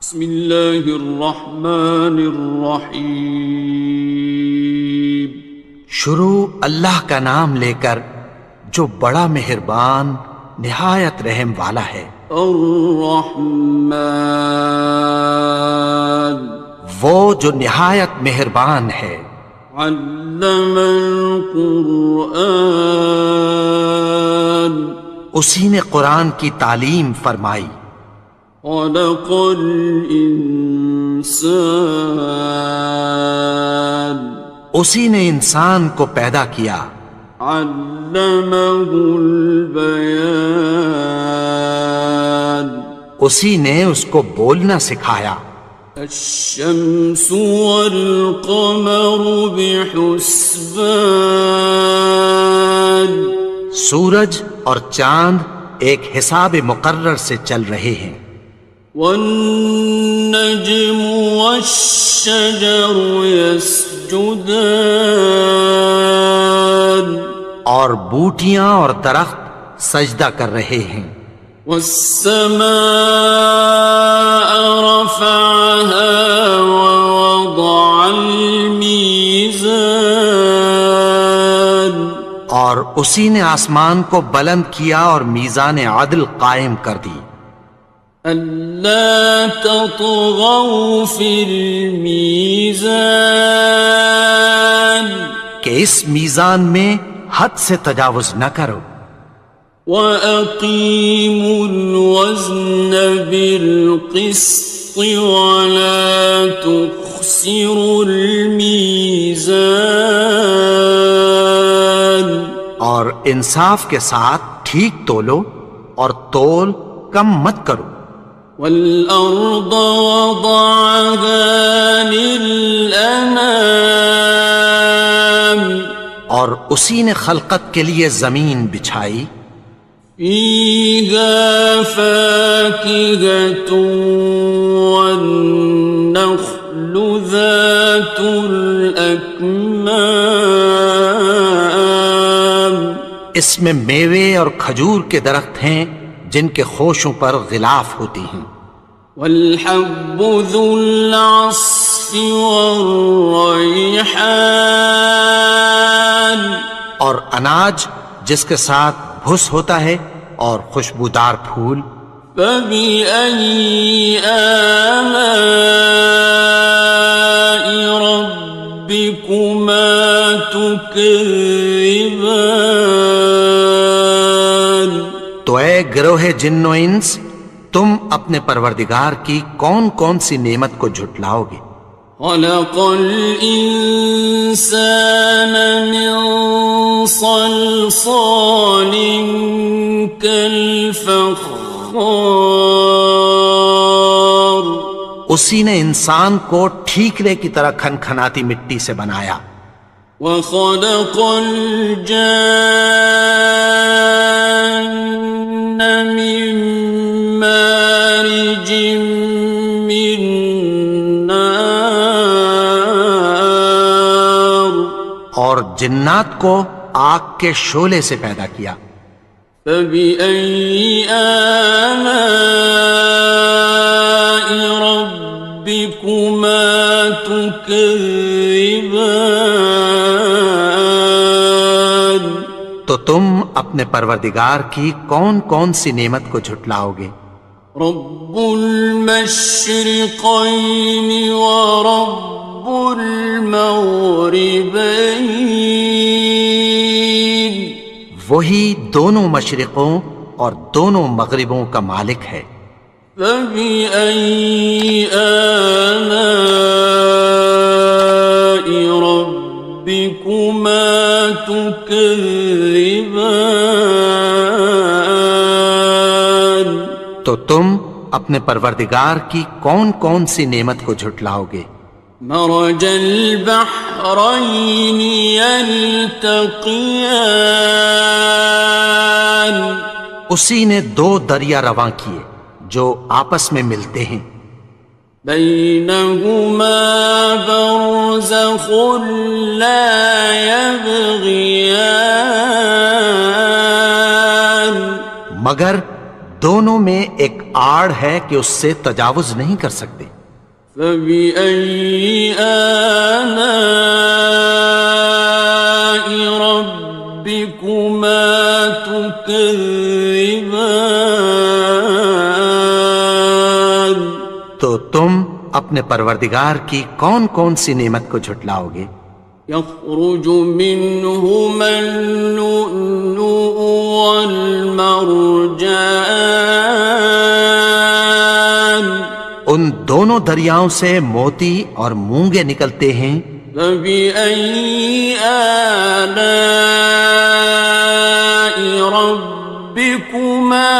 بسم اللہ الرحمن الرحیم۔ شروع اللہ کا نام لے کر جو بڑا مہربان نہایت رحم والا ہے۔ الرحمن، وہ جو نہایت مہربان ہے۔ علم القرآن، اسی نے قرآن کی تعلیم فرمائی۔ خلق الانسان، اسی نے انسان کو پیدا کیا۔ علمہ البیان، اسی نے اس کو بولنا سکھایا۔ الشمس والقمر بحسبان، سورج اور چاند ایک حساب مقرر سے چل رہے ہیں۔ والنجم والشجر يسجدان، اور بوٹیاں اور درخت سجدہ کر رہے ہیں۔ والسماء رفعها ووضع الميزان، اور اسی نے آسمان کو بلند کیا اور میزان عدل قائم کر دی۔ ألا تطغوا في الميزان، کہ اس میزان میں حد سے تجاوز نہ کرو۔ وَأَقِيمُوا الْوَزْنَ بِالْقِسْطِ وَلَا تُخْسِرُوا الْمِيزَانَ، اور انصاف کے ساتھ ٹھیک تولو اور تول کم مت کرو۔ وَالْأَرْضَ وَضَعَهَا لِلْأَنَامِ، اور اسی نے خلقت کے لیے زمین بچھائی۔ فِيهَا فَاكِهَةٌ وَالنَّخْلُ ذَاتُ الْأَكْمَامِ، اس میں میوے اور کھجور کے درخت ہیں جن کے خوشوں پر غلاف ہوتی ہیں۔ وَالْحَبُّ ذُو الْعَصْفِ وَالرَّيْحَانِ، اور اناج جس کے ساتھ بھس ہوتا ہے اور خوشبودار پھول۔ فَبِأَيِّ آلَاءِ رَبِّكُمَا تُكَذِّبَانِ، تو اے گروہ جن و انس، تم اپنے پروردگار کی کون کون سی نعمت کو جھٹلاؤ گے؟ خَلَقَ الْإِنسَانَ مِنْ صَلْصَالٍ كَالْفَخَّارِ، اسی نے انسان کو ٹھیکرے کی طرح کھنکھناتی مٹی سے بنایا۔ وَخَلَقَ الْجَانَّ مِن مَّارِجٍ مِّن نَّارٍ، اور جنات کو آگ کے شعلے سے پیدا کیا۔ فَبِأَيِّ آلَاءِ رَبِّكُمَا تُكَذِّبَانِ، تو تم اپنے پروردگار کی کون کون سی نعمت کو جھٹلاؤ گے؟ رب المشرقین ورب المغربین، وہی دونوں مشرقوں اور دونوں مغربوں کا مالک ہے۔ فَبِأَيِّ آلَاءِ رَبِّكُمَا تُكَذِّبَانِ، تو تم اپنے پروردگار کی کون کون سی نعمت کو جھٹلاؤ گے؟ مرج البحرین یلتقیان، اسی نے دو دریا رواں کیے جو آپس میں ملتے ہیں۔ بینہما برزخ لا یبغیان، مگر دونوں میں ایک آڑ ہے کہ اس سے تجاوز نہیں کر سکتے۔ فبأي آلاء ربكما تكذبان؟ تو تم اپنے پروردگار کی کون کون سی نعمت کو جھٹلاؤ گے؟ يخرج منهما اللؤلؤ والمرجان، ان دونوں دریاؤں سے موتی اور مونگے نکلتے ہیں۔ فبأي آلاء ربكما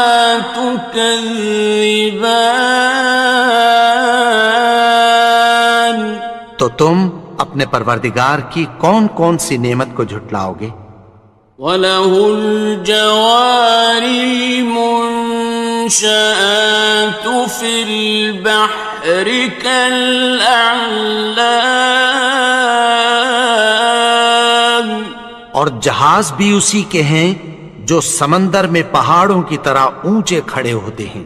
تكذبان؟ تو تم اپنے پروردگار کی کون کون سی نعمت کو جھٹلاؤ گے؟ وَلَهُ الْجَوَارِ الْمُنشَآتُ فِي الْبَحْرِ كَالْأَعْلَامِ، اور جہاز بھی اسی کے ہیں جو سمندر میں پہاڑوں کی طرح اونچے کھڑے ہوتے ہیں۔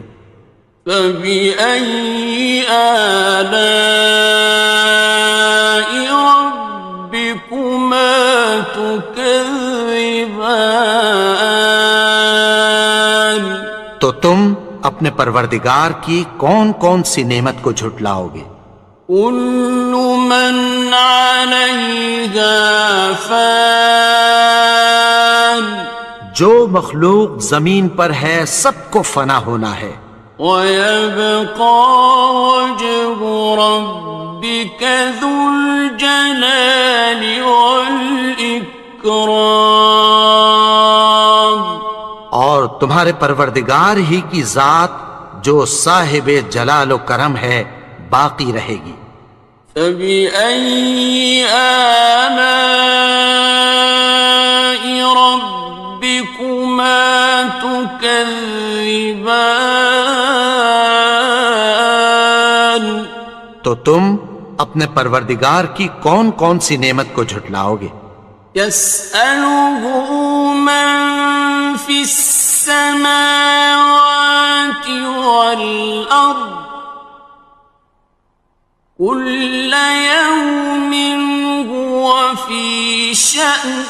فَبِأَيِّ آلَاءِ رَبِّكُمَا تُكَذِّبَانِ؟ تو تم اپنے پروردگار کی کون کون سی نعمت کو جھٹلاؤ گے؟ كُلُّ مَنْ عَلَيْهَا فَانٍ، جو مخلوق زمین پر ہے سب کو فنا ہونا ہے۔ وَيَبْقَى وَجْهُ رَبِّكَ ذُو الْجَلَالِ وَالْإِكْرَامِ، اور تمہارے پروردگار ہی کی ذات جو صاحب جلال و کرم ہے باقی رہے گی۔ فَبِأَيِّ آلَاءِ رَبِّكُمَا تُكَذِّبَانِ؟ تو تم اپنے پروردگار کی کون کون سی نعمت کو جھٹلاؤ گے؟ يَسْأَلُهُ مَن فِي السَّمَاوَاتِ وَالْأَرْضِ كُلَّ يَوْمٍ هُوَ فِي شَأْنٍ،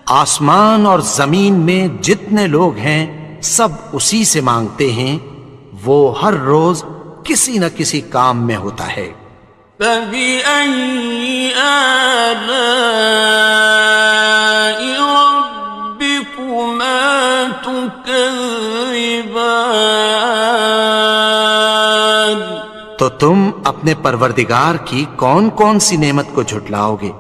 آسمان اور زمین میں جتنے لوگ ہیں سب اسی سے مانگتے ہیں، وہ ہر روز کسی نہ کسی کام میں ہوتا ہے۔ فَبِأَيِّ آلَاءِ رَبِّكُمَا تُكَذِّبَانِ؟ تو تم اپنے پروردگار کی کون کون سی نعمت کو جھٹلاؤ گے؟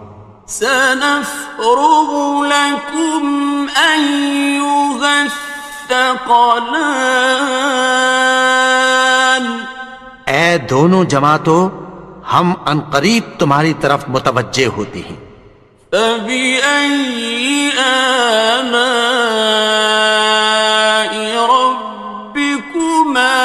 سَنَفْرُغُ لَكُمْ أَيُّهَ الثَّقَلَانِ، اے دونوں جماعتوں ہم عنقریب تمہاری طرف متوجہ ہوتے ہیں۔ فَبِأَيِّ آلَاءِ رَبِّكُمَا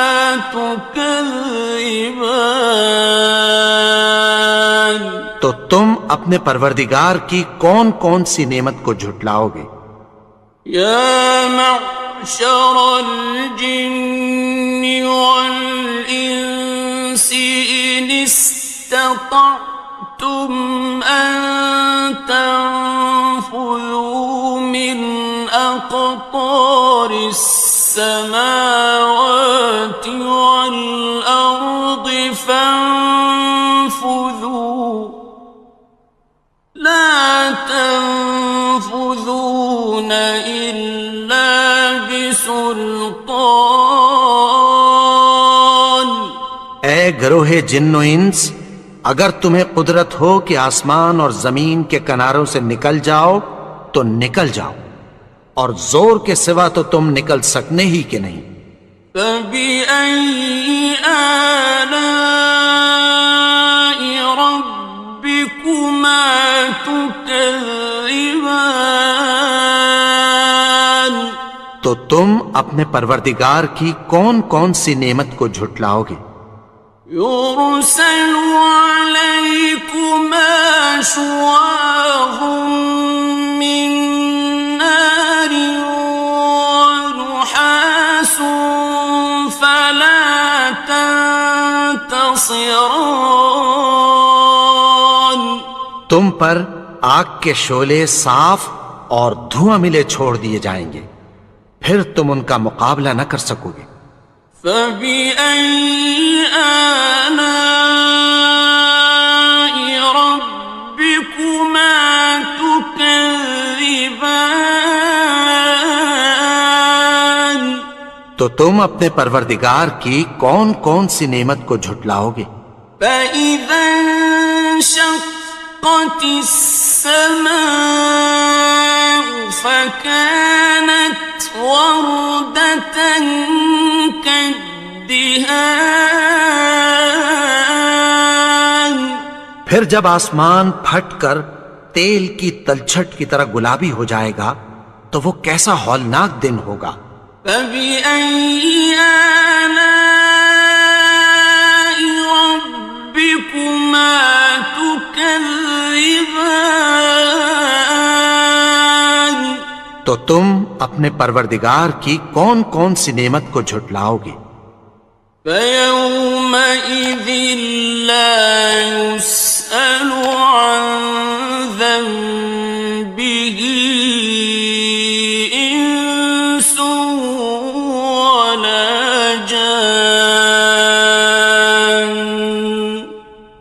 تُكَذِّبَانِ؟ تو تم اپنے پروردگار کی کون کون سی نعمت کو جھٹلاؤ گے؟ يَا مَعْشَرَ الْجِنِّ وَالْإِنسِ إِنِ اسْتَطَعْتُمْ أَن تَنفُذُوا مِنْ أَقْطَارِ السَّمَاوَاتِ وَالْأَرْضِ فَانفُذُوا لَا تَنفُذُونَ إِلَّا بِسُلْطَانٍ۔ اے گروہ جن و انس، اگر تمہیں قدرت ہو کہ آسمان اور زمین کے کناروں سے نکل جاؤ تو نکل جاؤ، اور زور کے سوا تو تم نکل سکنے ہی کہ نہیں۔ فَبِأَيِّ آلَاءِ رَبِّكُمَا تُكَذِّبَانِ؟ تو تم اپنے پروردگار کی کون کون سی نعمت کو جھٹلاؤ گے؟ يُرْسَلُ عَلَيْكُمَا شُوَاظٌ مِّن نَّارٍ وَنُحَاسٌ ينتصران تم پر آگ کے شعلے صاف اور دھواں ملے چھوڑ دیے جائیں گے، پھر تم ان کا مقابلہ نہ کر سکو گے۔ فبأي آلاء ربكما تكذبان تو تم اپنے پروردگار کی کون کون سی نعمت کو جھٹلاؤ گے؟ فإذا انشقت السماء فكانت وردة كالدهان پھر جب آسمان پھٹ کر تیل کی تلچھٹ کی طرح گلابی ہو جائے گا تو وہ کیسا ہولناک دن ہوگا۔ فبأي آلاء ربكما تكذبان تو تم اپنے پروردگار کی کون کون سی نعمت کو جھٹلاؤ گے؟ فيومئذ لا يسأل عن ذنبه إنس ولا جان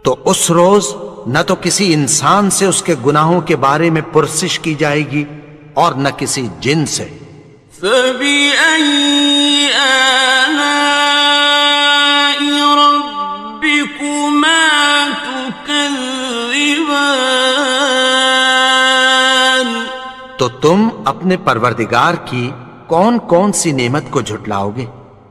تو اس روز نہ تو کسی انسان سے اس کے گناہوں کے بارے میں پرسش کی جائے گی اور نہ کسی جن سے۔ فبأي آلاء ربكما تكذبان تو تم اپنے پروردگار کی کون کون سی نعمت کو جھٹلاؤ گے؟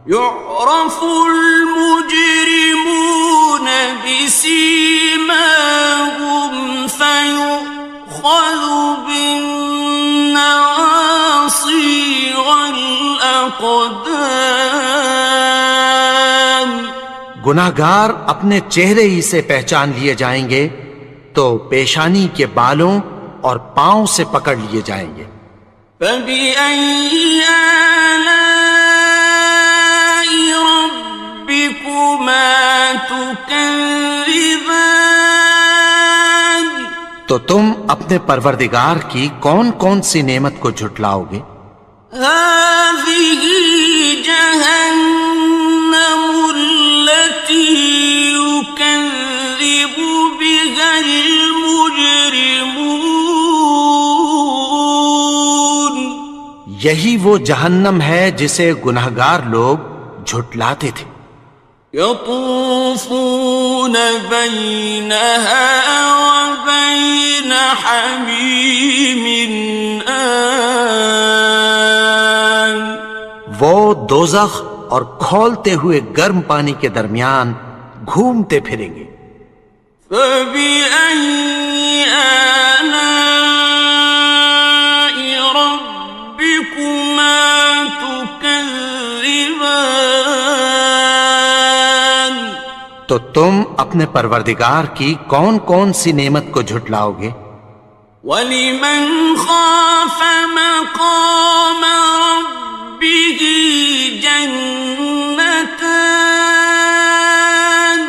يعرف المجرمون بسيماهم فيؤخذ بالنواصي والأقدام گناہگار اپنے چہرے ہی سے پہچان لیے جائیں گے تو پیشانی کے بالوں اور پاؤں سے پکڑ لیے جائیں گے۔ فبأي آلاء ربكما تكذبان تو تم اپنے پروردگار کی کون کون سی نعمت کو جھٹلاؤ گے؟ هذه جهنم التي يكذب بها المجرمون یہی وہ جہنم ہے جسے گناہگار لوگ جھٹلاتے تھے۔ يطوفون بينها وبين حميم آن وہ دوزخ اور کھولتے ہوئے گرم پانی کے درمیان گھومتے پھریں گے۔ فبأي آلاء ربكما تكذبان تو تم اپنے پروردگار کی کون کون سی نعمت کو جھٹلاؤ گے؟ وَلِمَنْ خَافَ مَقَامَ رَبِّهِ جَنَّتَانِ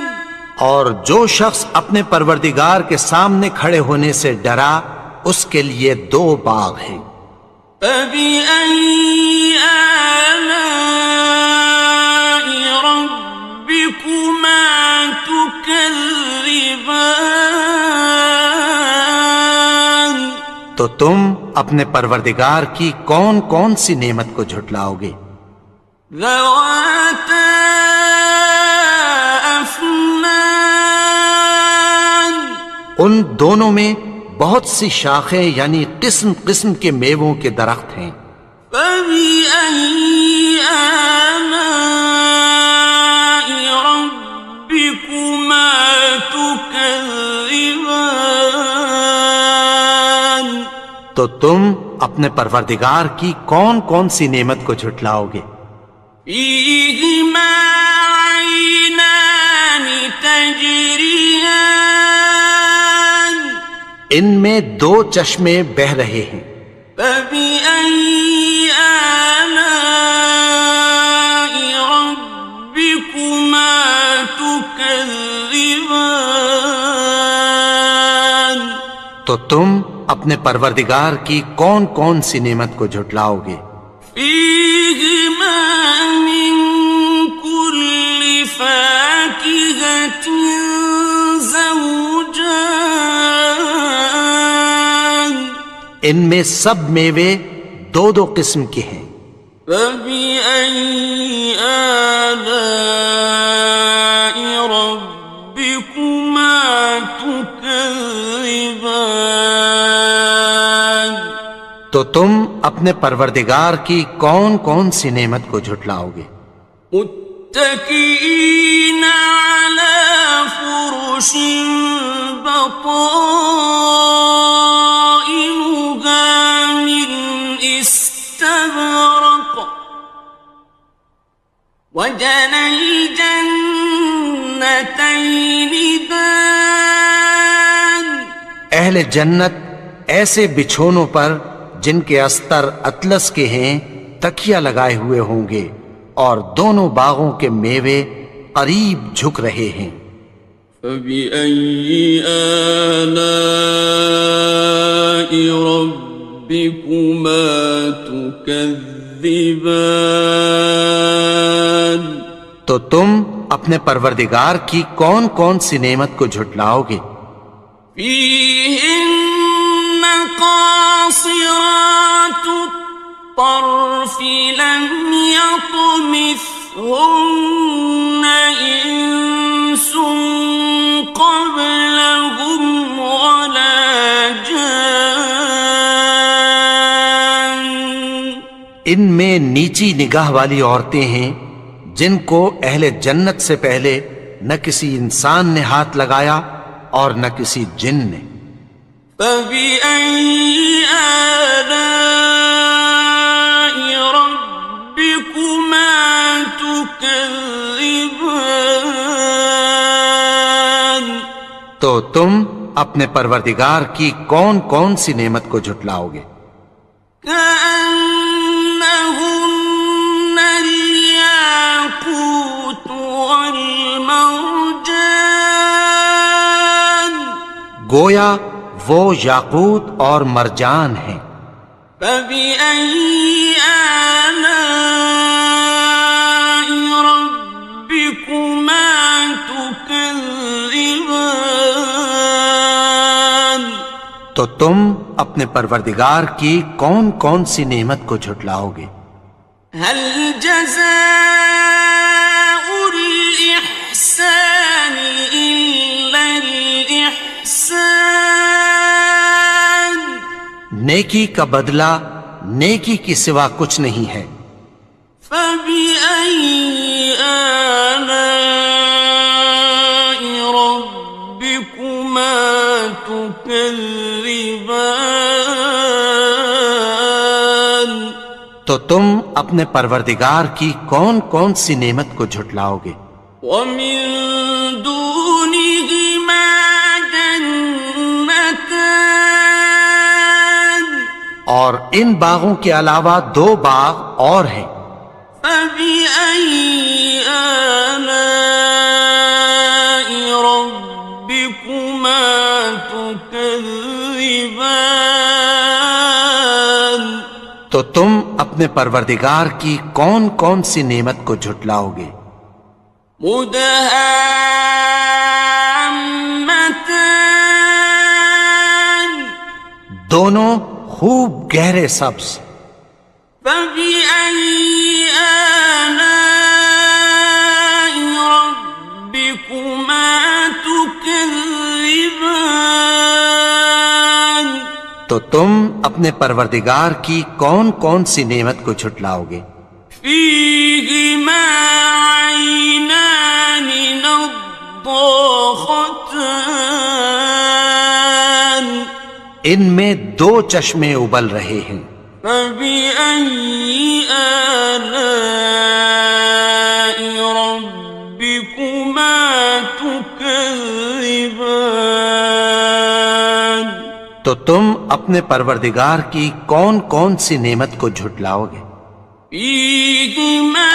اور جو شخص اپنے پروردگار کے سامنے کھڑے ہونے سے ڈرا اس کے لیے دو باغ ہیں۔ فَبِأَيِّ آلَاءِ رَبِّكُمَا تُكَذِّبَانِ تو تم اپنے پروردگار کی کون کون سی نعمت کو جھٹلاؤ گے؟ ذَوَاتَا أَفْنَانٍ ان دونوں میں بہت سی شاخیں یعنی قسم قسم کے میووں کے درخت ہیں۔ فَبِأَيِّ آلَاءِ رَبِّكُمَا تُكَذِّبَانِ تو تم اپنے پروردگار کی کون کون سی نعمت کو جھٹلاؤ گے؟ فِيهِمَا عَيْنَانِ تَجْرِيَانِ ان میں دو چشمے بہہ رہے ہیں۔ فَبِأَيِّ آلَاءِ رَبِّكُمَا تُكَذِّبَانِ تكذبان تو تم اپنے پروردگار کی کون کون سی نعمت کو جھٹلاؤ گے؟ فيهما من كل فاكهة زوجان ان میں سب میوے دو دو قسم کے ہیں۔ فبأي آلاء ربكما تكذبان تو تم اپنے پروردگار کی کون کون سی نعمت کو جھٹلاؤ گے؟ متكئين على فرش بطائنها من استبرق وجنى الجنتين دان اہل جنت ایسے بچھونوں پر جن کے استر اطلس کے ہیں تکیہ لگائے ہوئے ہوں گے، اور دونوں باغوں کے میوے قریب جھک رہے ہیں۔ فبأي آلاء ربكما تكذبان تو تم اپنے پروردگار کی کون کون سی نعمت کو جھٹلاؤ گے؟ فيهن قاصرات الطرف لم يطمثهن إنس قبلهم ولا جان ان میں نیچی نگاہ والی عورتیں ہیں جن کو اہل جنت سے پہلے نہ کسی انسان نے ہاتھ لگایا اور نہ کسی جن نے۔ فبأي آلاء ربكما تكذبان تو تم اپنے پروردگار کی کون کون سی نعمت کو جھٹلاؤ گے؟ كأنهن الياقوت والمرجان گویا وہ یاقوت اور مرجان ہیں۔ فبأي آلاء ربكما تكذبان تو تم اپنے پروردگار کی کون کون سی نعمت کو جھٹلاؤ گے؟ هل جزاء الإحسان إلا الإحسان نیکی کا بدلہ نیکی کی سوا کچھ نہیں ہے۔ فبأي آلاء ربكما تكذبان تو تم اپنے پروردگار کی کون کون سی نعمت کو جھٹلاؤ گے؟ ومن دونهما جنتان اور ان باغوں کے علاوہ دو باغ اور ہیں۔ فبأي آلاء ربكما تكذبان تو تم اپنے پروردگار کی کون کون سی نعمت کو جھٹلاؤ گے؟ مدهامتان دونوں خوب گہرے سبز۔ فبأي آلاء ربكما تكذبان تو تم اپنے پروردگار کی کون کون سی نعمت کو جھٹلاؤ گے؟ فيهما عينان نضاختان ان میں دو چشمے ابل رہے ہیں۔ فبأي آلاء ربكما تكذبان تو تم اپنے پروردگار کی کون کون سی نعمت کو جھٹلاؤ گے؟ فيهما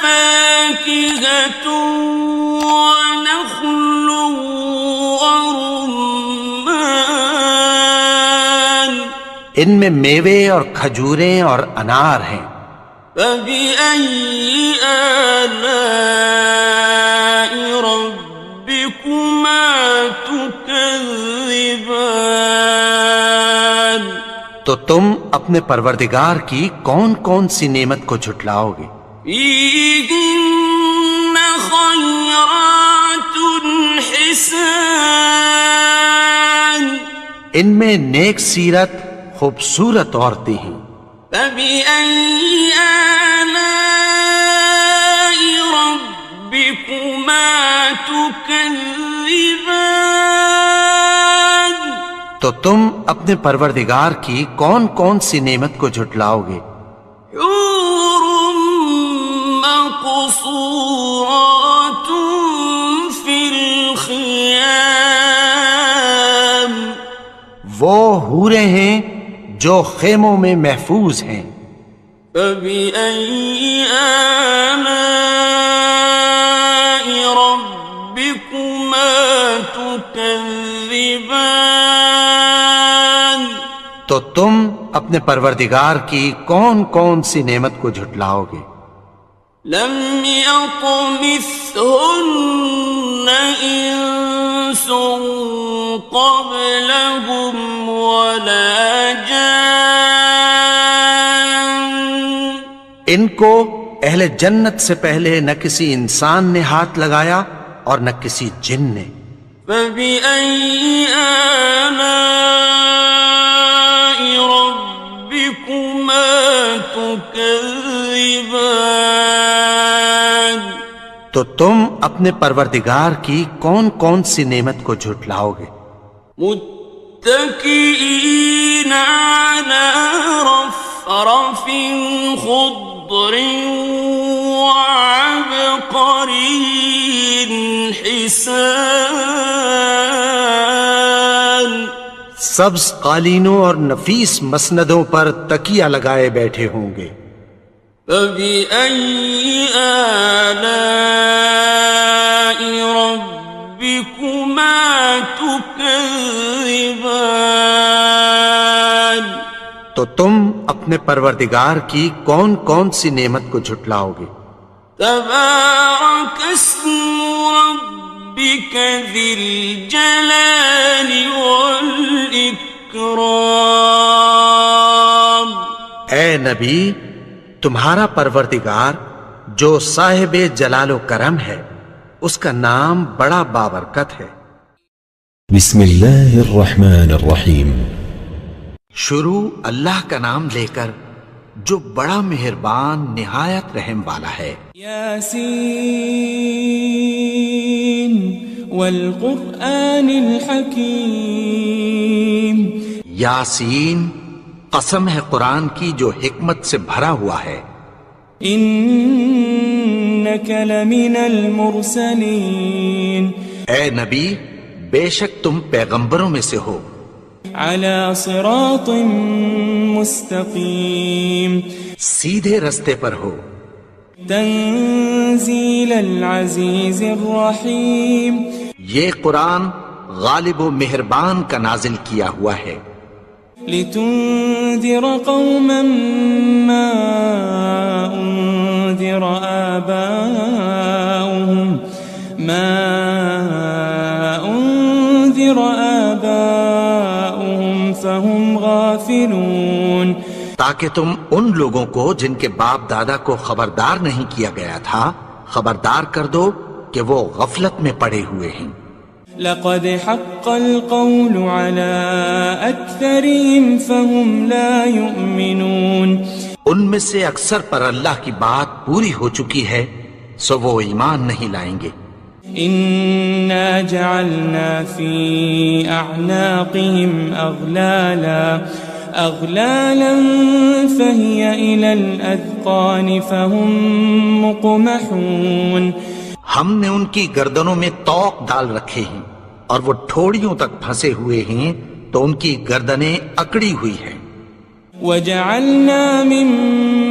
فاكهة ونخل ورمان ان میں میوے اور کھجوریں اور انار ہیں. فبأي آلاء ربكما تكذبان تو تم اپنے پروردگار کی کون کون سی نعمت کو جھٹلاؤ گے؟ فيهن خيرات حسان ان میں نیک سیرت خوبصورت عورتیں ہیں. فبأي آلاء ربكما تكذبان تو تم اپنے پروردگار کی کون کون سی نعمت کو جھٹلاؤ گے؟ حور مقصورات في الخيام وہ حوریں ہیں جو خیموں میں محفوظ ہیں. فبأي آلاء ربكما تكذبان تو تم اپنے پروردگار کی کون کون سی نعمت کو جھٹلاؤ گے؟ لم يطمثهن إنس قبلهم ولا جان ان کو اہل جنت سے پہلے نہ کسی انسان نے ہاتھ لگایا اور نہ کسی جن نے. فبأي آلاء ربكما تكذبان تو تم اپنے پروردگار کی کون کون سی نعمت کو جھٹلاؤ گے؟ متكئين على رفرف خضر وعبقري حسان سبز قالینوں اور نفیس مسندوں پر تکیہ لگائے بیٹھے ہوں گے. فبأي آلاء ربكما تكذبان تو تم اپنے پروردگار کی کون کون سی نعمت کو جھٹلاؤ گے؟ تبارك اسم ربك ذي الجلال والإكرام اے نبی، تمہارا پروردگار جو صاحب جلال و کرم ہے اس کا نام بڑا بابرکت ہے. بسم اللہ الرحمن الرحیم. شروع اللہ کا نام لے کر جو بڑا مہربان نہایت رحم والا ہے. یاسین والقرآن الحکیم. یاسین، قسم ہے قرآن کی جو حکمت سے بھرا ہوا ہے. انک لمن المرسلین. اے نبی، بے شک تم پیغمبروں میں سے ہو. علی صراط مستقیم. سیدھے رستے پر ہو. تنزیل العزیز الرحیم. یہ قرآن غالب و مہربان کا نازل کیا ہوا ہے. لتنذر قوما ما انذر آباؤهم فهم غافلون. تاکہ تم ان لوگوں کو جن کے باپ دادا کو خبردار نہیں کیا گیا تھا خبردار کر دو کہ وہ غفلت میں پڑے ہوئے ہیں. لقد حق القول على أكثرهم فهم لا يؤمنون. ان میں سے اکثر پر اللہ کی بات پوری ہو چکی ہے سو وہ ایمان نہیں لائیں گے. إنا جعلنا في أعناقهم أغلالا فهي إلى الأذقان فهم مقمحون. ہم نے ان کی گردنوں میں طوق ڈال رکھے ہیں اور وہ ٹھوڑیوں تک پھنسے ہوئے ہیں تو ان کی گردنیں اکڑی ہوئی ہیں. وجعلنا من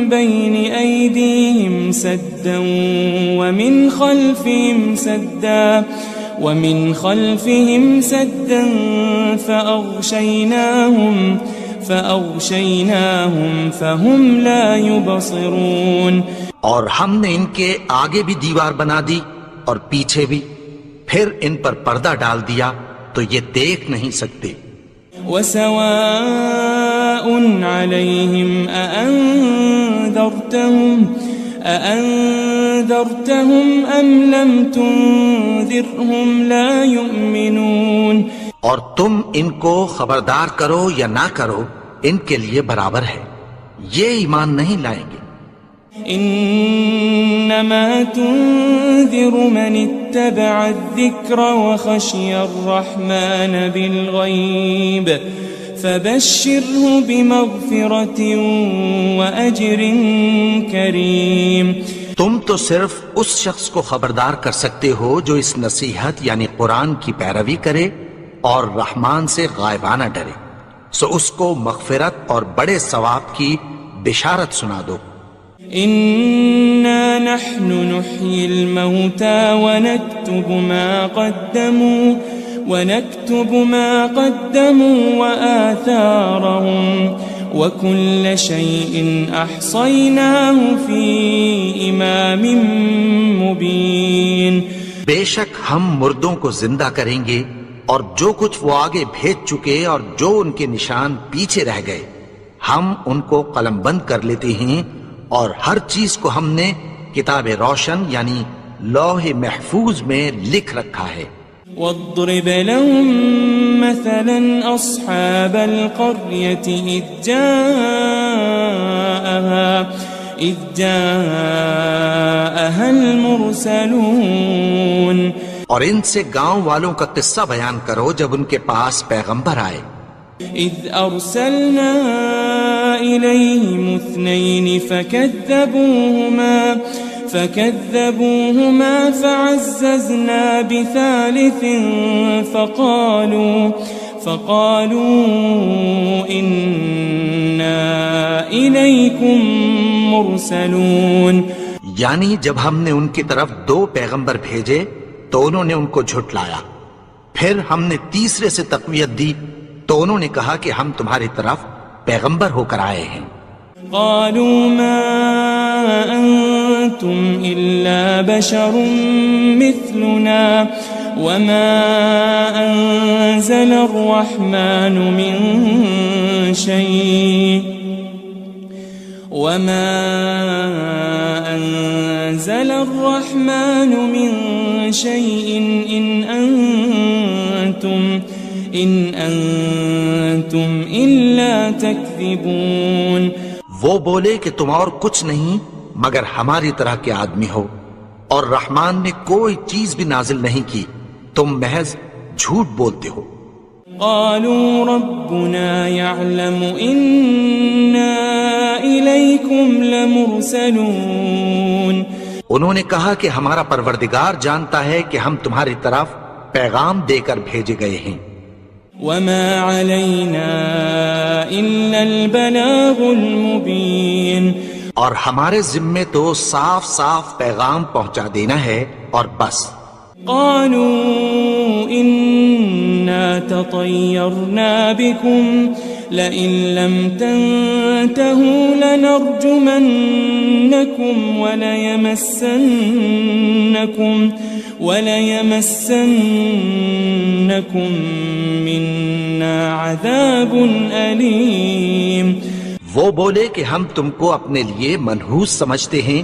بين أيديهم سدا ومن خلفهم سدا فأغشيناهم فهم لا يبصرون. اور ہم نے ان کے آگے بھی دیوار بنا دی اور پیچھے بھی، پھر ان پر پردہ ڈال دیا تو یہ دیکھ نہیں سکتے. وسواء عليهم أأنذرتهم أم لم تنذرهم لا يؤمنون. اور تم ان کو خبردار کرو یا نہ کرو، ان کے لیے برابر ہے، یہ ایمان نہیں لائیں گے. انما تنذر من اتبع الذکر وخشی الرحمن بالغیب فبشره بمغفرة واجر کریم. تم تو صرف اس شخص کو خبردار کر سکتے ہو جو اس نصیحت یعنی قرآن کی پیروی کرے اور رحمان سے غائبانہ ڈرے، سو اس کو مغفرت اور بڑے ثواب کی بشارت سنا دو. إنا نحن نحيي الموتى ونكتب ما قدموا وآثارهم وكل شيء أحصيناه في إمام مبين. بے شک ہم مردوں کو زندہ کریں گے اور جو کچھ وہ آگے بھیج چکے اور جو ان کے نشان پیچھے رہ گئے ہم ان کو قلم بند کر لیتے ہیں، اور ہر چیز کو ہم نے کتاب روشن یعنی لوح محفوظ میں لکھ رکھا ہے. واضرب لهم مثلا أصحاب القرية إذ جاءها المرسلون. اور ان سے گاؤں والوں کا قصہ بیان کرو جب ان کے پاس پیغمبر آئے. إذ أرسلنا إليهم 2 فكذبوهما فعززنا بثالث فقالوا إنا إليكم مرسلون. یعنی جب ہم نے ان کی طرف 2 پیغمبر بھیجے تو انہوں نے ان کو جھٹلایا، پھر ہم نے تیسرے سے تقویت دی تو انہوں نے کہا کہ ہم تمہاری طرف پیغمبر ہو کر آئے ہیں. قالوا ما أنتم إلا بشر مثلنا وما أنزل الرحمن من شيء إن أنتم إلا تكذبون. وہ بولے کہ تم اور کچھ نہیں مگر ہماری طرح کے آدمی ہو، اور رحمان نے کوئی چیز بھی نازل نہیں کی، تم محض جھوٹ بولتے ہو. قالوا ربنا يعلم إنا إليكم لمرسلون. انہوں نے کہا کہ ہمارا پروردگار جانتا ہے کہ ہم تمہاری طرف پیغام دے کر بھیجے گئے ہیں. وما علينا إلا البلاغ المبين. اور ہمارے ذمے تو صاف صاف پیغام پہنچا دینا ہے اور بس. قالوا إنا تطيرنا بكم لئن لم تنتهوا لنرجمنكم وليمسنكم منا عذاب أليم. وہ بولے کہ ہم تم کو اپنے لیے منحوس سمجھتے ہیں،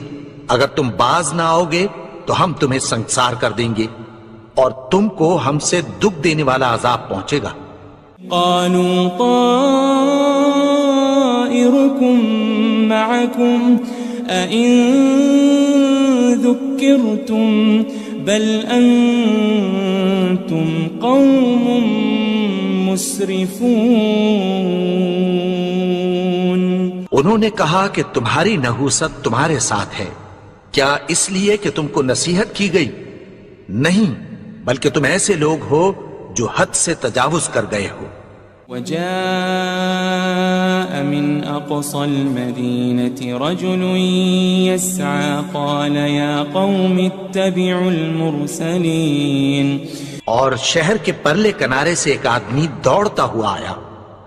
اگر تم باز نہ آؤ گے تو ہم تمہیں سنسار کر دیں گے اور تم کو ہم سے دکھ دینے والا عذاب پہنچے گا. قالوا طائركم معكم أئن ذكرتم بل أنتم قوم مسرفون. انہوں نے کہا کہ تمہاری نحوست تمہارے ساتھ ہے، کیا اس لیے کہ تم کو نصیحت کی گئی؟ نہیں، بلکہ تم ایسے لوگ ہو جو حد سے تجاوز کر گئے ہو. وجاء من أقصى المدينة رجل يسعى قال يا قوم اتبعوا المرسلين. اور شہر کے پرلے کنارے سے ایک آدمی دوڑتا ہوا آیا،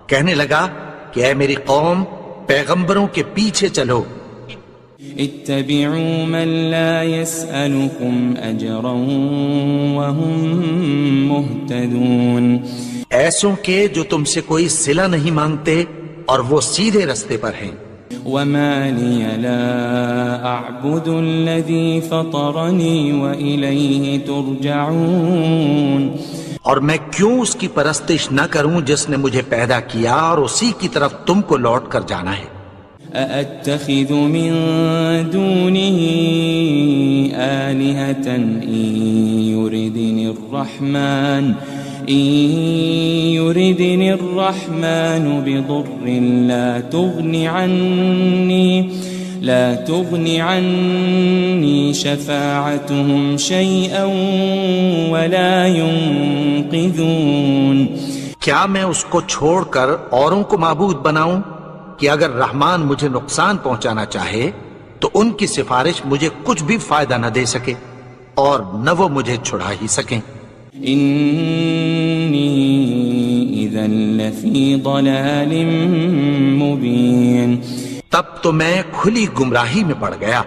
کہنے لگا کہ اے میری قوم، پیغمبروں کے پیچھے چلو. اتبعوا من لا يسألكم أجرا وهم مهتدون. ایسوں کے جو تم سے کوئی صلہ نہیں مانگتے اور وہ سیدھے رستے پر ہیں. وما لي لا أعبد الذي فطرني وإليه ترجعون. اور میں کیوں اس کی پرستش نہ کروں جس نے مجھے پیدا کیا اور اسی کی طرف تم کو لوٹ کر جانا ہے. أأتخذ من دونه آلهة إن يردني الرحمن بضر لا تغن عني شفاعتهم شيئا ولا ينقذون. کیا میں اس کو چھوڑ کر اوروں کو معبود بناؤں کہ اگر رحمان مجھے نقصان پہنچانا چاہے تو ان کی سفارش مجھے کچھ بھی فائدہ نہ دے سکے اور نہ وہ مجھے چھڑا ہی سکیں. إني إذا لفي ضلال مبين. تب تو میں کھلی گمراہی میں پڑ گیا.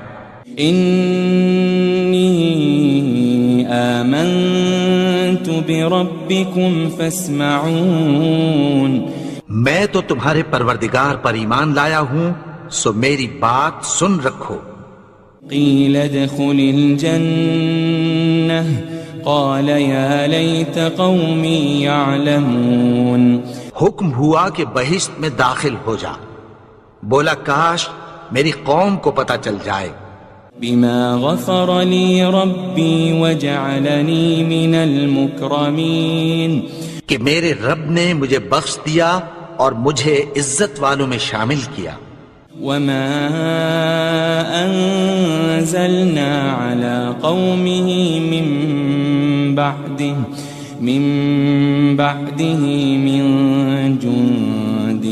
إني آمنت بربكم فاسمعون. میں تو تمہارے پروردگار پر ایمان لایا ہوں، سو میری بات سن رکھو. قيل ادخل الجنة قال يا ليت قومي يعلمون. حکم ہوا کہ بہشت میں داخل ہو جا. بولا کاش میری قوم کو پتہ چل جائے. بما غفر لي ربي وجعلني من المكرمين. کہ میرے رب نے مجھے بخش دیا اور مجھے عزت والوں میں شامل کیا. وما أنزلنا على قومه من بعده من جند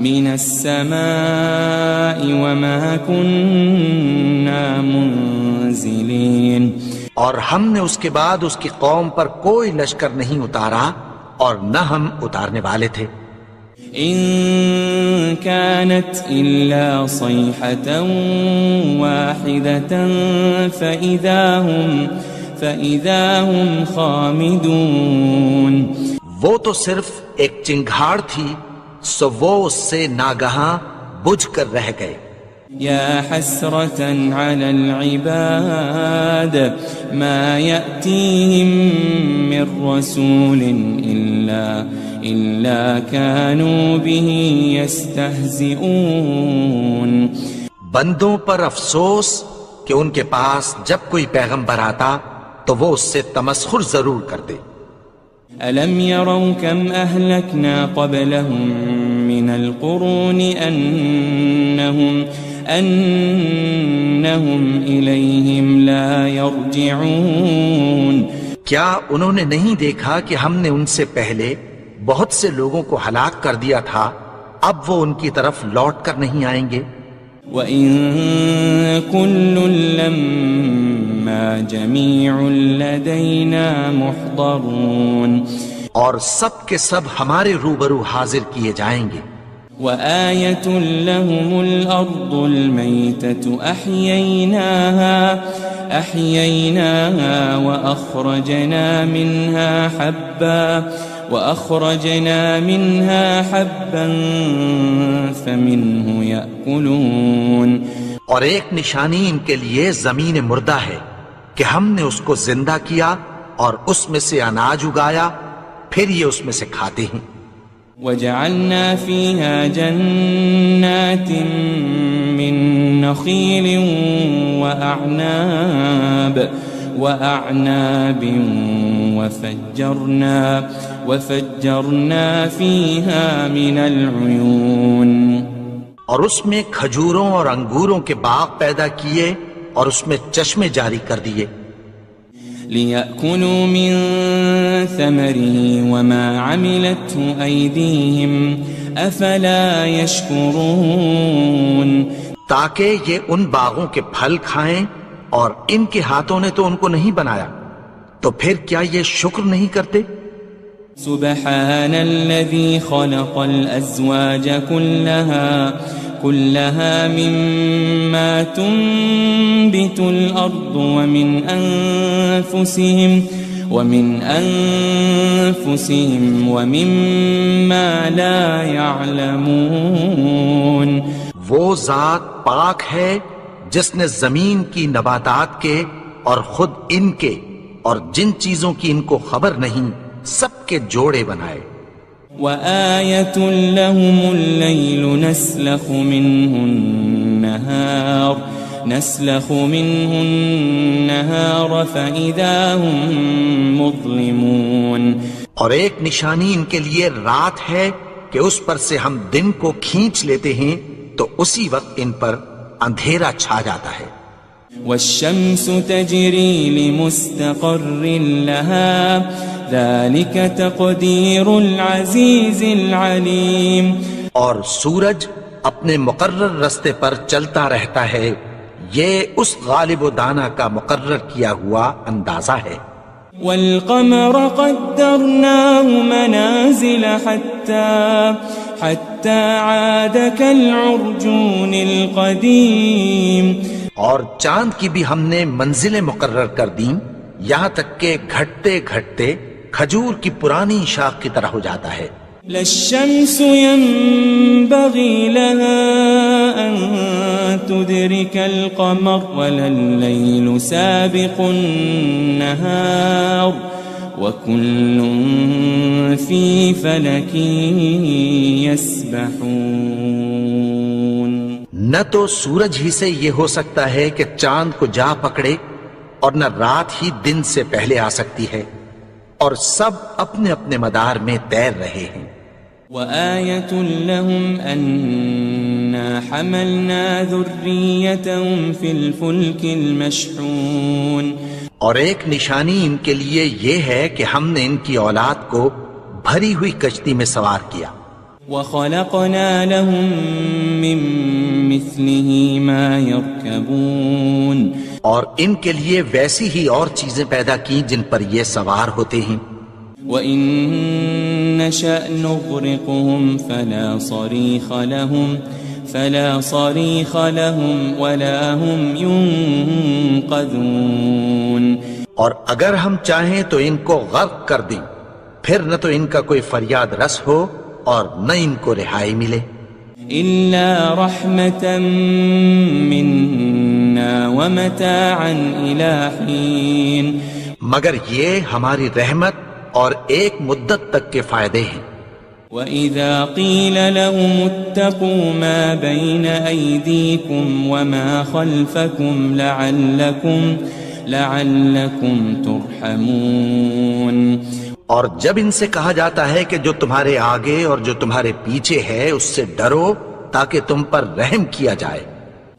من السماء وما كنا منزلين. اور ہم نے اس کے بعد اس کی قوم پر کوئی لشکر نہیں اتارا اور نہ ہم اتارنے والے تھے. إن كانت إلا صيحة واحدة فإذا هم خامدون. وہ تو صرف ایک چنگھاڑ تھی، سو وہ اس سے ناگہاں بجھ کر رہ گئے. يا حسرة على العباد ما يأتيهم من رسول إلا كانوا به يستهزئون. بندوں پر افسوس کہ ان کے پاس جب کوئی پیغمبر آتا تو وہ اس سے تمسخر ضرور کرتے. ألم يروا كم أهلكنا قبلهم من القرون أنهم إليهم لا يرجعون. کیا انہوں نے نہیں دیکھا کہ ہم نے ان سے پہلے بہت سے لوگوں کو ہلاک کر دیا تھا، اب وہ ان کی طرف لوٹ کر نہیں آئیں گے. وَإِن كُلٌّ لَمَّا جَمِيعٌ لَدَيْنَا مُحْضَرُونَ. اور سب کے سب ہمارے روبرو حاضر کیے جائیں گے. وآية لهم الأرض الميتة أحييناها وأخرجنا منها حبا فمنه يأكلون. اور ایک نشانی ان کے لیے زمین مردہ ہے کہ ہم نے اس کو زندہ کیا اور اس میں سے اناج اگایا، پھر یہ اس میں سے کھاتے ہیں. وجعلنا فيها جنات من نخيل وأعناب وفجرنا فيها من العيون. اور اس میں کھجوروں اور انگوروں کے باغ پیدا کیے اور اس میں چشمے جاری کر دیے. ليأكلوا من ثمره وما عملته أيديهم أفلا يشكرون تاکہ یہ ان باغوں کے پھل کھائیں اور ان کے ہاتھوں نے تو ان کو نہیں بنایا، تو پھر کیا یہ شکر نہیں کرتے؟ سبحان الذي خلق الأزواج كلها مما تنبت الأرض ومن أنفسهم ومما لا يعلمون وہ ذات پاک ہے جس نے زمین کی نباتات کے اور خود ان کے اور جن چیزوں کی ان کو خبر نہیں سب کے جوڑے بنائے۔ وآية لهم الليل نسلخ منه النهار فإذا هم مظلمون اور ایک نشانی ان کے لیے رات ہے کہ اس پر سے ہم دن کو کھینچ لیتے ہیں تو اسی وقت ان پر اندھیرا چھا جاتا ہے۔ والشمس تجري لمستقر لها ذلك تقدير العزيز العليم اور سورج اپنے مقرر رستے پر چلتا رہتا ہے، یہ اس غالب و دانا کا مقرر کیا ہوا اندازہ ہے۔ والقمر قدرناه منازل حتى عاد كالعرجون القديم اور چاند کی بھی ہم نے منزلیں مقرر کر دیں یہاں تک کہ گھٹتے گھٹتے کھجور کی پرانی شاخ کی طرح ہو جاتا ہے۔ لا الشمس ينبغي لها أن تدرك القمر ولا الليل سابق النهار وكل في فلك يسبحون نہ تو سورج ہی سے یہ ہو سکتا ہے کہ چاند کو جا پکڑے اور نہ رات ہی دن سے پہلے آ سکتی ہے، اور سب اپنے اپنے مدار میں تیر رہے ہیں۔ وآية لهم أنا حملنا ذريتهم في الفلك المشحون اور ایک نشانی ان کے لیے یہ ہے کہ ہم نے ان کی اولاد کو بھری ہوئی کشتی میں سوار کیا۔ وخلقنا لهم من مثله ما يركبون اور ان کے لیے ویسی ہی اور چیزیں پیدا کی جن پر یہ سوار ہوتے ہیں۔ وَإِن نَّشَأْ نُغْرِقْهُمْ فَلَا صَرِيخَ لَهُمْ وَلَا هُمْ يُنقَذُونَ اور اگر ہم چاہیں تو ان کو غرق کر دیں، پھر نہ تو ان کا کوئی فریاد رس ہو اور نہ ان کو رہائی ملے۔ إِلَّا رَحْمَةً مِّنَّا وَمَتَاعًا إِلَى حِينٍ مگر یہ ہماری رحمت اور ایک مدت تک کے فائدے ہیں۔ وَإِذَا قِيلَ لَهُمُ اتَّقُوا مَا بَيْنَ أَيْدِيكُمْ وَمَا خَلْفَكُمْ لَعَلَّكُمْ تُرْحَمُونَ اور جب ان سے کہا جاتا ہے کہ جو تمہارے آگے اور جو تمہارے پیچھے ہے اس سے ڈرو تاکہ تم پر رحم کیا جائے۔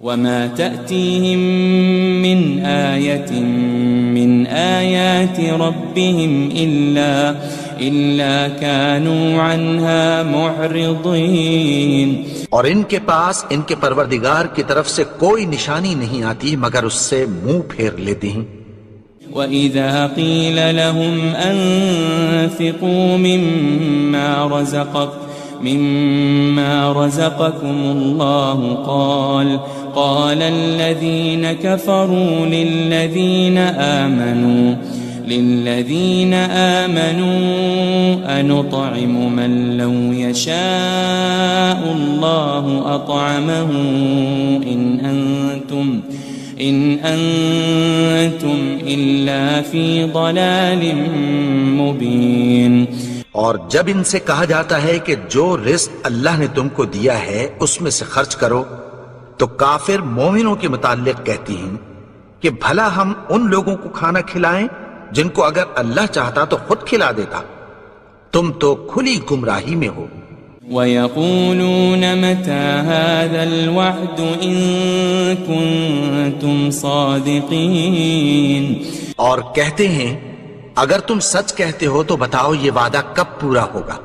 وَمَا تَأْتِيهِم مِّنْ آيَةٍ مِّنْ آيَاتِ رَبِّهِمْ إِلَّا كَانُوا عَنْهَا مُعْرِضِينَ اور ان کے پاس ان کے پروردگار کی طرف سے کوئی نشانی نہیں آتی مگر اس سے منہ پھیر لیتے ہیں۔ وَإِذَا قِيلَ لَهُمْ أَنفِقُوا مِمَّا رَزَقَكُمُ اللَّهُ قَالَ الَّذِينَ كَفَرُوا لِلَّذِينَ آمَنُوا أَنُطْعِمُ مَن لَّوْ يَشَاءُ اللَّهُ أَطْعَمَهُ إِنْ أَنْتُمْ إِلَّا فِي ضَلَالٍ مُبِينٍ اور جب ان سے کہا جاتا ہے کہ جو رزق اللہ نے تم کو دیا ہے اس میں سے خرچ کرو تو کافر مومنوں کے متعلق کہتی ہیں کہ بھلا ہم ان لوگوں کو کھانا کھلائیں جن کو اگر اللہ چاہتا تو خود کھلا دیتا، تم تو کھلی گمراہی میں ہو۔ وَيَقُولُونَ مَتَى هَذَا الْوَعْدُ إِن كُنتُمْ صَادِقِينَ اور کہتے ہیں اگر تم سچ کہتے ہو تو بتاؤ یہ وعدہ کب پورا ہوگا؟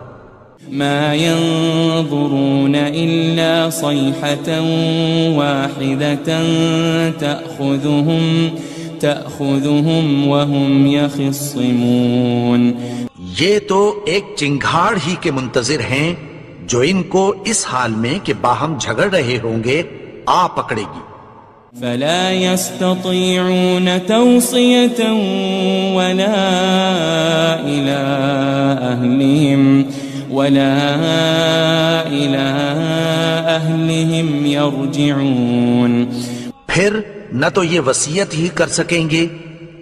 ما ينظرون إلا صيحة واحدة تأخذهم وهم يخصمون. یہ تو ایک چنگھاڑ ہی کے منتظر ہیں جو ان کو اس حال میں کہ باہم جھگڑ رہے ہوں گے آ پکڑے گی. فلا يستطيعون توصية ولا إلى أهلهم يرجعون. پھر نہ تو یہ وصیت ہی کر سکیں گے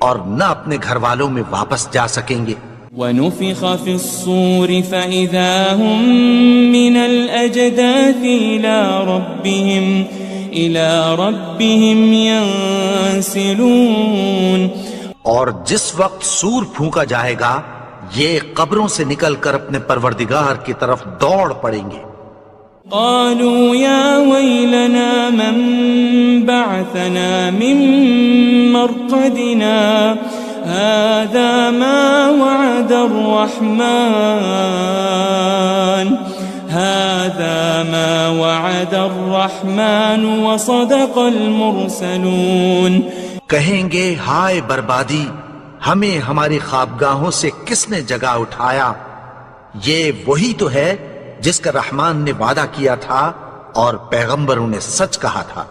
اور نہ اپنے گھر والوں میں واپس جا سکیں گے. ونفخ في الصور فإذا هم من الأجداث إلى ربهم ينسلون. اور جس وقت سور پھونکا جائے گا یہ قبروں سے نکل کر اپنے پروردگار کی طرف دوڑ پڑیں گے. قالوا يا ويلنا من بعثنا من مرقدنا هذا ما وعد الرحمن وصدق المرسلون. کہیں گے ہائے بربادی، ہمیں ہماری خوابگاہوں سے کس نے جگا اٹھایا؟ یہ وہی تو ہے جس کا رحمان نے وعدہ کیا تھا اور پیغمبروں نے سچ کہا تھا.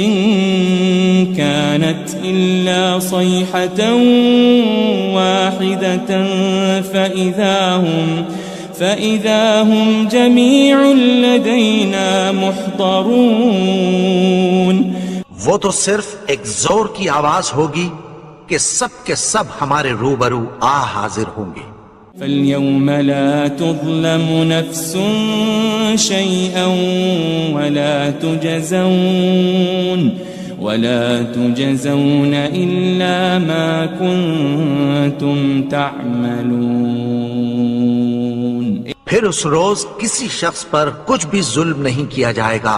ان كانت الا صيحة واحدة فإذا هم جميع لدينا محضرون. وہ تو صرف ایک زور کی آواز ہوگی کہ سب کے سب ہمارے روبرو آ حاضر ہوں گے. فاليوم لا تظلم نفس شيئا ولا تجزون إلا ما كنتم تعملون. پھر اس روز کسی شخص پر کچھ بھی ظلم نہیں کیا جائے گا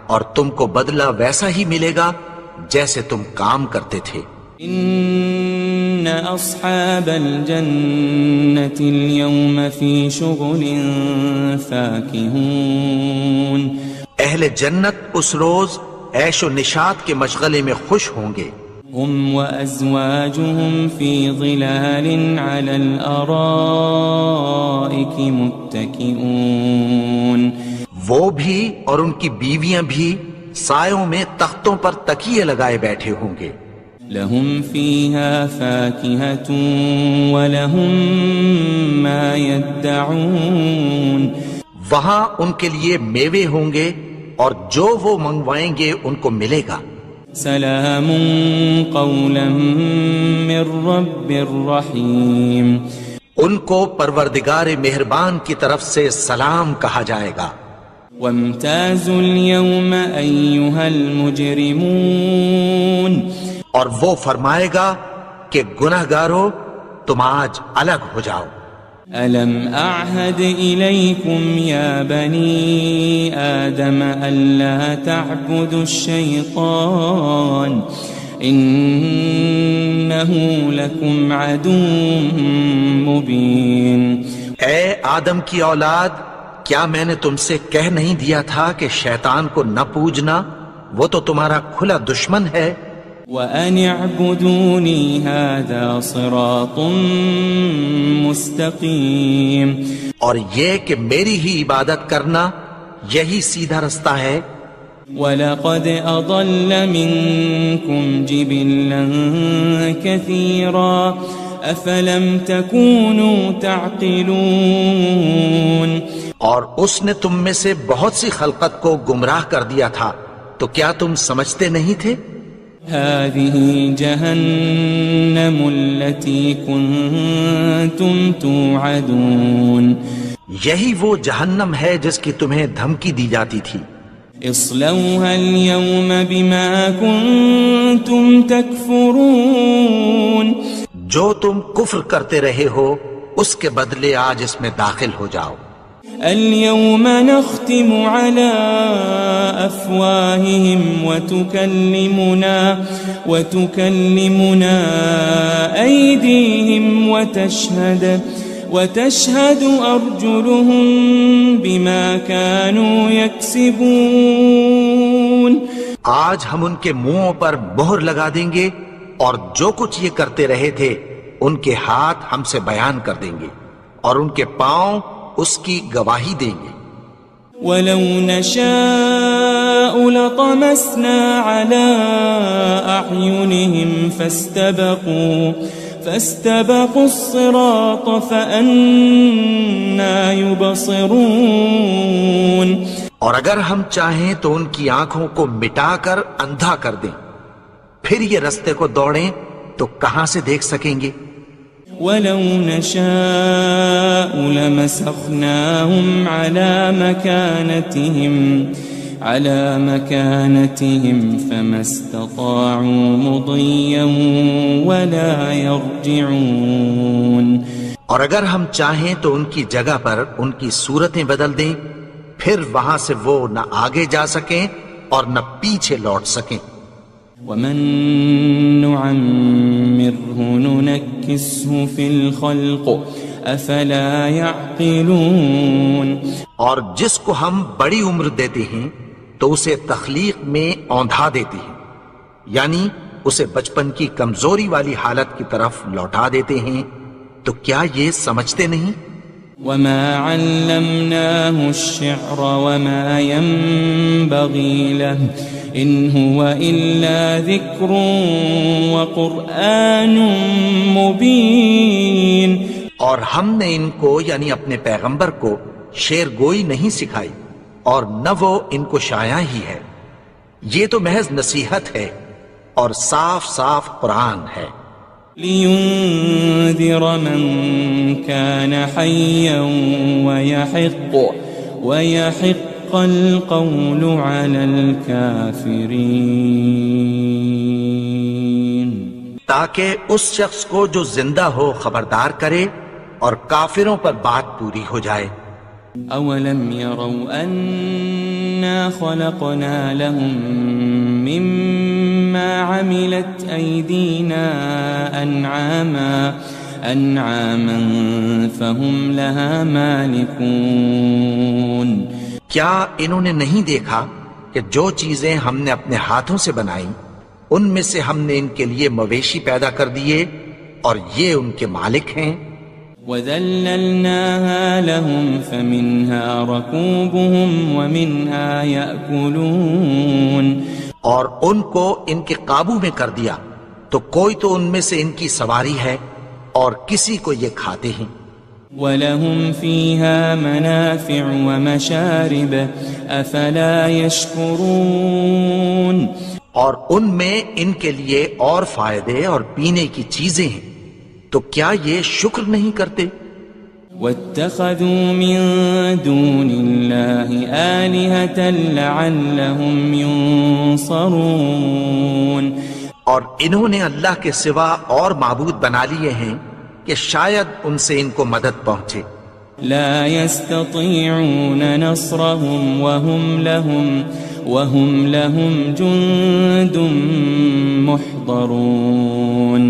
اور تم کو بدلہ ویسا ہی ملے گا جیسے تم کام کرتے تھے. ان اصحاب الجنة اليوم في شغل فاكهون. اہل جنت اس روز عیش و نشاط کے مشغلے میں خوش ہوں گے. هم وأزواجهم في ظلال على الأرائك متكئون. وہ بھی اور ان کی بیویاں بھی سایوں میں تختوں پر تکیے لگائے بیٹھے ہوں گے. لهم فيها فاكهة ولهم ما يدعون. وہاں ان کے لیے میوے ہوں گے اور جو وہ منگوائیں گے ان کو ملے گا. سلام قولا من رب رحیم. ان کو پروردگار مہربان کی طرف سے سلام کہا جائے گا. وامتازوا اليوم أيها المجرمون. اور وہ فرمائے گا کہ گناہگارو تم آج الگ ہو جاؤ. ألم أعهد إليكم يا بني آدم ألا تعبدوا الشيطان إنه لكم عدو مبين. اے آدم کی اولاد، کیا میں نے تم سے کہہ نہیں دیا تھا کہ شیطان کو نہ پوجنا، وہ تو تمہارا کھلا دشمن ہے. وَأَنِ اعْبُدُونِي هَذَا صِرَاطٌ مُسْتَقِيمٌ. اور یہ کہ میری ہی عبادت کرنا یہی سیدھا رستہ ہے. وَلَقَدْ أَضَلَّ مِنْكُمْ جِبِلًّا كَثِيرًا أَفَلَمْ تَكُونُوا تَعْقِلُونَ. اور اس نے تم میں سے بہت سی خلقت کو گمراہ کر دیا تھا، تو کیا تم سمجھتے نہیں تھے؟ هذه جهنم التي كنتم توعدون. یہی وہ جہنم ہے جس کی تمہیں دھمکی دی جاتی تھی. اصلوها اليوم بما كنتم تكفرون. جو تم کفر کرتے رہے ہو اس کے بدلے آج اس میں داخل ہو جاؤ. اليوم نختم على أفواههم وتكلمنا أيديهم وتشهد أرجلهم بما كانوا يكسبون. آج ہم ان کے منہوں پر مہر لگا دیں گے اور جو کچھ یہ کرتے رہے تھے ان کے ہاتھ ہم سے بیان کر دیں گے اور ان کے پاؤں اس کی گواہی دیں گے. وَلَوْ نَشَاءُ لَطَمَسْنَا عَلَىٰ أَعْيُنِهِمْ فَاسْتَبَقُوا الصِّرَاطَ فَأَنَّىٰ يُبْصِرُونَ. اور اگر ہم چاہیں تو ان کی آنکھوں کو مٹا کر اندھا کر دیں، پھر یہ رستے کو دوڑیں تو کہاں سے دیکھ سکیں گے. وَلَوْ نَشَاءُ لَمَسَخْنَاهُمْ عَلَىٰ مَكَانَتِهِمْ فَمَا اسْتَطَاعُوا مُضِيًّا وَلَا يَرْجِعُونَ. اور اگر ہم چاہیں تو ان کی جگہ پر ان کی صورتیں بدل دیں، پھر وہاں سے وہ نہ آگے جا سکیں اور نہ پیچھے لوٹ سکیں. وَمَن نُعَمِّرْهُ نُنَكِّسْهُ فِي الْخَلْقِ أَفَلَا يَعْقِلُونَ. اور جس کو ہم بڑی عمر دیتے ہیں تو اسے تخلیق میں اوندھا دیتے ہیں، یعنی اسے بچپن کی کمزوری والی حالت کی طرف لوٹا دیتے ہیں. تو کیا یہ سمجھتے نہیں؟ وَمَا عَلَّمْنَاهُ الشِّعْرَ وَمَا يَنبَغِي لَهُ إِنْ هُوَ إِلَّا ذِكْرٌ وَقُرْآنٌ مُبِينٌ. اور ہم نے ان کو یعنی اپنے پیغمبر کو شعر گوئی نہیں سکھائی اور نہ وہ ان کو شایع ہی ہے، یہ تو محض نصیحت ہے اور صاف صاف قرآن ہے. لِيُنذِرَ مَن كَانَ حَيًّا وَيَحِقَّ الْقَوْلُ عَلَى الْكَافِرِينَ. تاکہ اس شخص کو جو زندہ ہو خبردار کرے اور کافروں پر بات پوری ہو جائے. أَوَلَمْ يَرَوْا أَنَّا خَلَقْنَا لَهُم مِّمَّا عَمِلَتْ أَيْدِينَا أَنْعَامًا فَهُمْ لَهَا مَالِكُونَ. کیا انہوں نے نہیں دیکھا کہ جو چیزیں ہم نے اپنے ہاتھوں سے بنائیں ان میں سے ہم نے ان کے لیے مویشی پیدا کر دیے اور یہ ان کے مالک ہیں. وَذَلَّلْنَاهَا لَهُمْ فَمِنْهَا رَكُوبُهُمْ وَمِنْهَا يَأْكُلُونَ. اور ان کو ان کے قابو میں کر دیا تو کوئی تو ان میں سے ان کی سواری ہے اور کسی کو یہ کھاتے ہیں. وَلَهُمْ فِيهَا مَنَافِعُ وَمَشَارِبُ أَفَلَا يَشْكُرُونَ. اور ان میں ان کے لیے اور فائدے اور پینے کی چیزیں ہیں، تو کیا یہ شکر نہیں کرتے؟ وَاتَّخَذُوا مِن دُونِ اللَّهِ آلِهَةً لَعَلَّهُمْ يُنصَرُونَ. اور انہوں نے اللہ کے سوا اور معبود بنا لیے ہیں کہ شاید ان سے ان کو مدد پہنچے. لا يستطيعون نصرهم وهم لهم جند محضرون.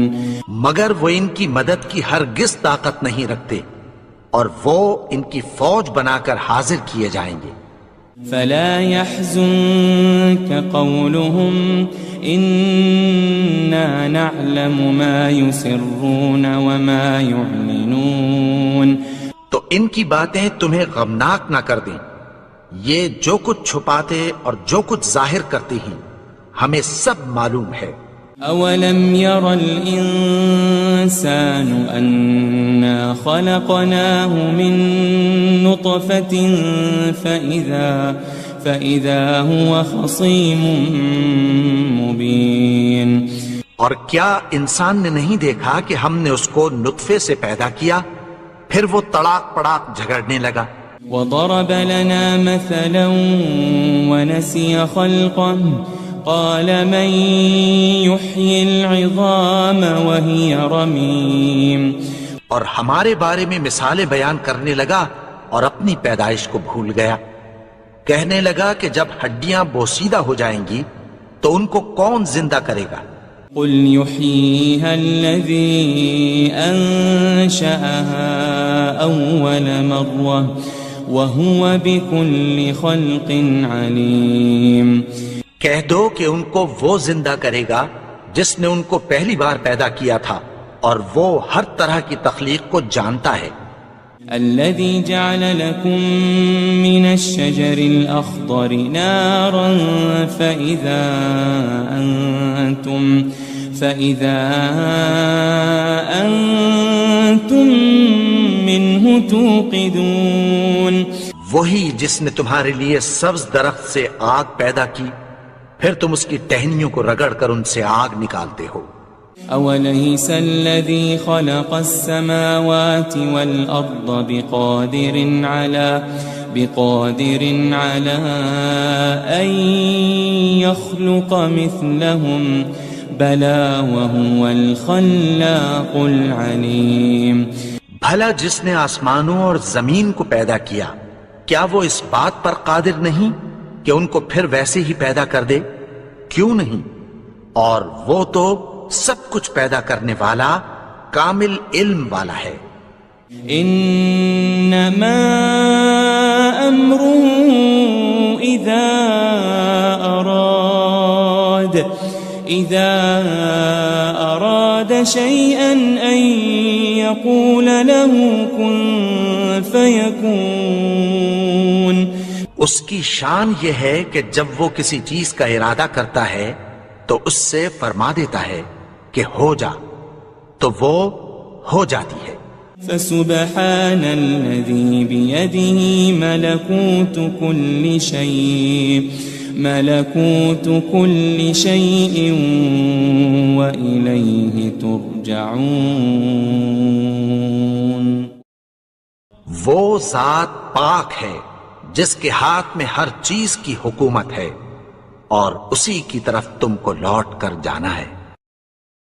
مگر وہ ان کی مدد کی ہرگز طاقت نہیں رکھتے اور وہ ان کی فوج بنا کر حاضر کیے جائیں گے. فلا يحزنك قولهم إنا نعلم ما يسرون وما يعلنون. تو ان کی باتیں تمہیں غمناک نہ کر دیں، یہ جو کچھ چھپاتے اور جو کچھ ظاہر کرتے ہیں ہمیں سب معلوم ہے. أولم ير الإنسان أنا خلقناه من نطفة فإذا هو خصيم مبين. اور کیا انسان نے نہیں دیکھا کہ ہم نے اس کو نطفے سے پیدا کیا پھر وہ تڑاک پڑاک جھگڑنے لگا. وضرب لنا مثلا ونسي خلقه قال من يحيي العظام وهي رميم. اور ہمارے بارے میں مثالیں بیان کرنے لگا اور اپنی پیدائش کو بھول گیا. کہنے لگا کہ جب ہڈیاں بوسیدہ ہو جائیں گی تو ان کو کون زندہ کرے گا؟ قل يحييها الذي أنشأها أول مرة وهو بكل خلق عليم. کہہ دو کہ ان کو وہ زندہ کرے گا جس نے ان کو پہلی بار پیدا کیا تھا اور وہ ہر طرح کی تخلیق کو جانتا ہے. الذي جعل لكم من الشجر الأخضر نارا فإذا أنتم منه توقدون. وہی جس نے تمہارے لیے سبز درخت سے آگ پیدا کی پھر تم اس کی ٹہنیوں کو رگڑ کر ان سے آگ نکالتے ہو. أوليس الذي خلق السماوات والأرض بقادر على أن يخلق مثلهم بلى وهو الخلاق العليم. بھلا جس نے آسمانوں اور زمین کو پیدا کیا کیا وہ اس بات پر قادر نہیں کہ ان کو پھر ویسے ہی پیدا کر دے؟ کیوں نہیں؟ اور وہ تو سب کچھ پیدا کرنے والا کامل علم والا ہے. انما امره اذا اراد شيئا ان يقول له كن فيكون. اس کی شان یہ ہے کہ جب وہ کسی چیز کا ارادہ کرتا ہے تو اس سے فرما دیتا ہے کہ ہو جا تو وہ ہو جاتی ہے. فسبحان الذي بيده ملكوت كل شيء وإليه ترجعون. وہ ذات پاک ہے جس کے ہاتھ میں ہر چیز کی حکومت ہے اور اسی کی طرف تم کو لوٹ کر جانا ہے.